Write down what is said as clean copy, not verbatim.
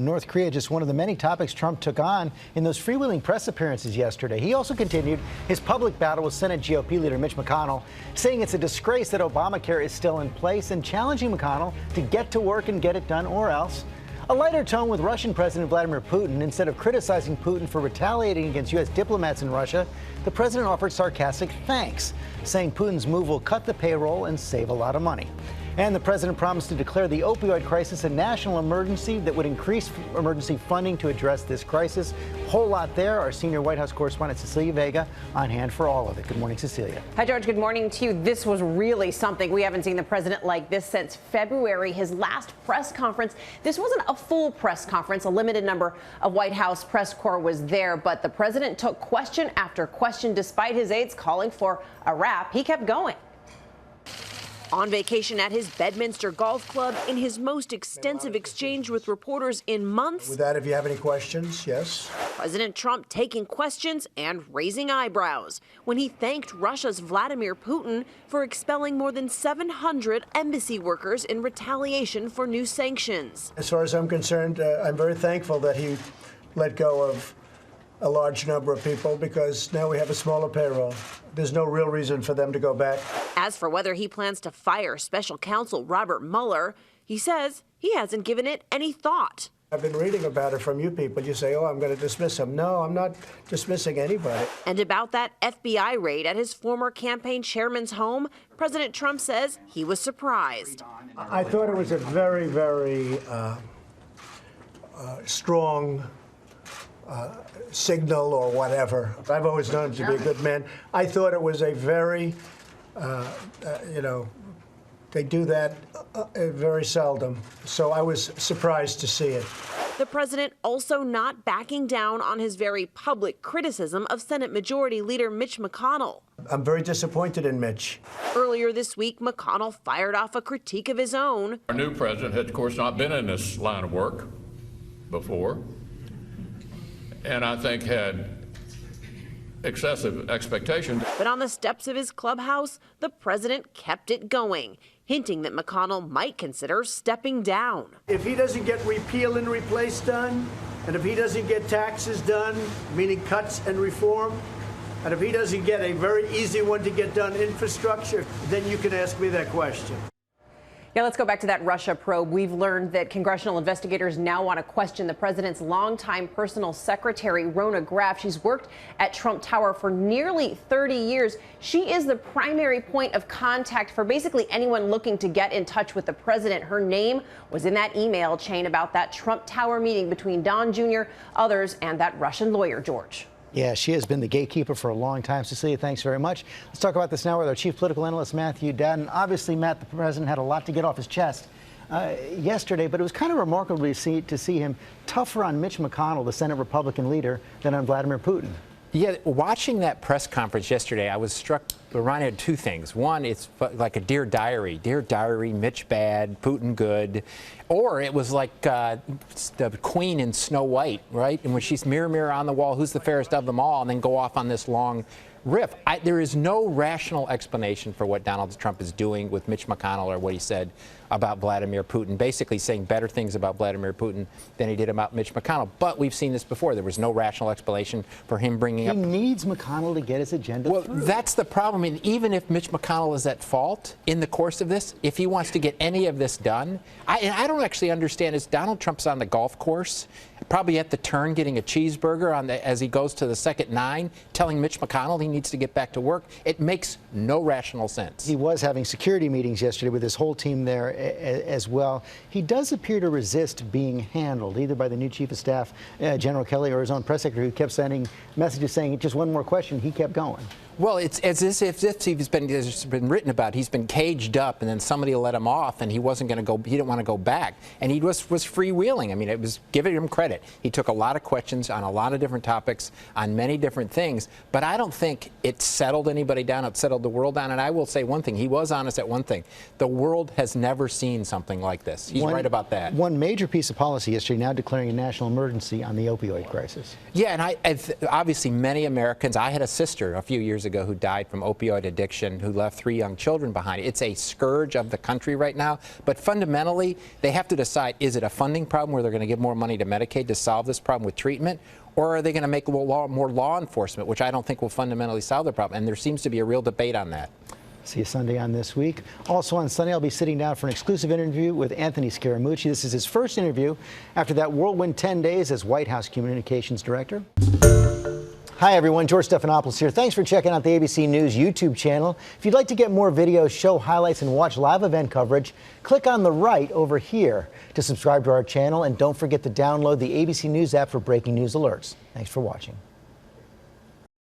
North Korea, just one of the many topics Trump took on in those freewheeling press appearances yesterday. He also continued his public battle with Senate GOP leader Mitch McConnell, saying it's a disgrace that Obamacare is still in place and challenging McConnell to get to work and get it done or else. A lighter tone with Russian President Vladimir Putin. Instead of criticizing Putin for retaliating against U.S. diplomats in Russia, the president offered sarcastic thanks, saying Putin's move will cut the payroll and save a lot of money. And the president promised to declare the opioid crisis a national emergency that would increase emergency funding to address this crisis. Whole lot there. Our senior White House correspondent Cecilia Vega on hand for all of it. Good morning, Cecilia. Hi, George. Good morning to you. This was really something. We haven't seen the president like this since February, his last press conference. This wasn't a full press conference. A limited number of White House press corps was there, but the president took question after question despite his aides calling for a wrap. He kept going. On vacation at his Bedminster Golf Club, in his most extensive exchange with reporters in months. With that, if you have any questions, yes. President Trump taking questions and raising eyebrows when he thanked Russia's Vladimir Putin for expelling more than 700 embassy workers in retaliation for new sanctions. As far as I'm concerned, I'm very thankful that he let go of a large number of people because now we have a smaller payroll. There's no real reason for them to go back. As for whether he plans to fire Special Counsel Robert Mueller, he says he hasn't given it any thought. I've been reading about it from you people. You say, oh, I'm going to dismiss him. No, I'm not dismissing anybody. And about that FBI raid at his former campaign chairman's home, President Trump says he was surprised. I thought it was a very, very strong signal or whatever. I've always known him to be a good man. I thought it was a very, they do that very seldom. So I was surprised to see it. The president also not backing down on his very public criticism of Senate Majority Leader Mitch McConnell. I'm very disappointed in Mitch. Earlier this week, McConnell fired off a critique of his own. Our new president had, of course, not been in this line of work before, and I think had excessive expectations. But on the steps of his clubhouse, the president kept it going, hinting that McConnell might consider stepping down. If he doesn't get repeal and replace done, and if he doesn't get taxes done, meaning cuts and reform, and if he doesn't get a very easy one to get done, infrastructure, then you can ask me that question. Yeah, let's go back to that Russia probe. We've learned that congressional investigators now want to question the president's longtime personal secretary, Rona Graff. She's worked at Trump Tower for nearly 30 years. She is the primary point of contact for basically anyone looking to get in touch with the president. Her name was in that email chain about that Trump Tower meeting between Don Jr., others, and that Russian lawyer, George. Yeah, she has been the gatekeeper for a long time. Cecilia, thanks very much. Let's talk about this now with our chief political analyst, Matthew Dadden. Obviously, Matt, the president had a lot to get off his chest yesterday, but it was kind of remarkable to see him tougher on Mitch McConnell, the Senate Republican leader, than on Vladimir Putin. Yeah, watching that press conference yesterday, I was struck, reminded of two things. One, it's like a Dear Diary. Dear Diary, Mitch bad, Putin good. Or it was like the Queen in Snow White, right? And when she's mirror, mirror on the wall, who's the fairest of them all, and then go off on this long riff. There is no rational explanation for what Donald Trump is doing with Mitch McConnell or what he said about Vladimir Putin, basically saying better things about Vladimir Putin than he did about Mitch McConnell. But we've seen this before. There was no rational explanation for him bringing up. He needs McConnell to get his agenda through. Well, that's the problem. And even if Mitch McConnell is at fault in the course of this, if he wants to get any of this done, I don't actually understand. Is Donald Trump's on the golf course, probably at the turn getting a cheeseburger as he goes to the second nine, telling Mitch McConnell he needs to get back to work? It makes no rational sense. He was having security meetings yesterday with his whole team there as well. He does appear to resist being handled, either by the new chief of staff, General Kelly, or his own press secretary, who kept sending messages saying just one more question. He kept going. Well, it's as if it's been written about. He's been caged up, and then somebody let him off, and he wasn't going to go. He didn't want to go back, and he was freewheeling. I mean, it was giving him credit. He took a lot of questions on a lot of different topics, on many different things. But I don't think it settled anybody down. It settled the world down. And I will say one thing: he was honest at one thing. The world has never seen something like this. He's right about that. One major piece of policy yesterday, now declaring a national emergency on the opioid crisis. Yeah, and obviously many Americans. I had a sister a few years ago who died from opioid addiction, who left 3 young children behind. It's a scourge of the country right now. But fundamentally, they have to decide, is it a funding problem where they're going to give more money to Medicaid to solve this problem with treatment? Or are they going to make more law enforcement, which I don't think will fundamentally solve the problem? And there seems to be a real debate on that. See you Sunday on This Week. Also on Sunday, I'll be sitting down for an exclusive interview with Anthony Scaramucci. This is his first interview after that whirlwind 10 days as White House Communications Director. Hi, everyone. George Stephanopoulos here. Thanks for checking out the ABC News YouTube channel. If you'd like to get more videos, show highlights, and watch live event coverage, click on the right over here to subscribe to our channel. And don't forget to download the ABC News app for breaking news alerts. Thanks for watching.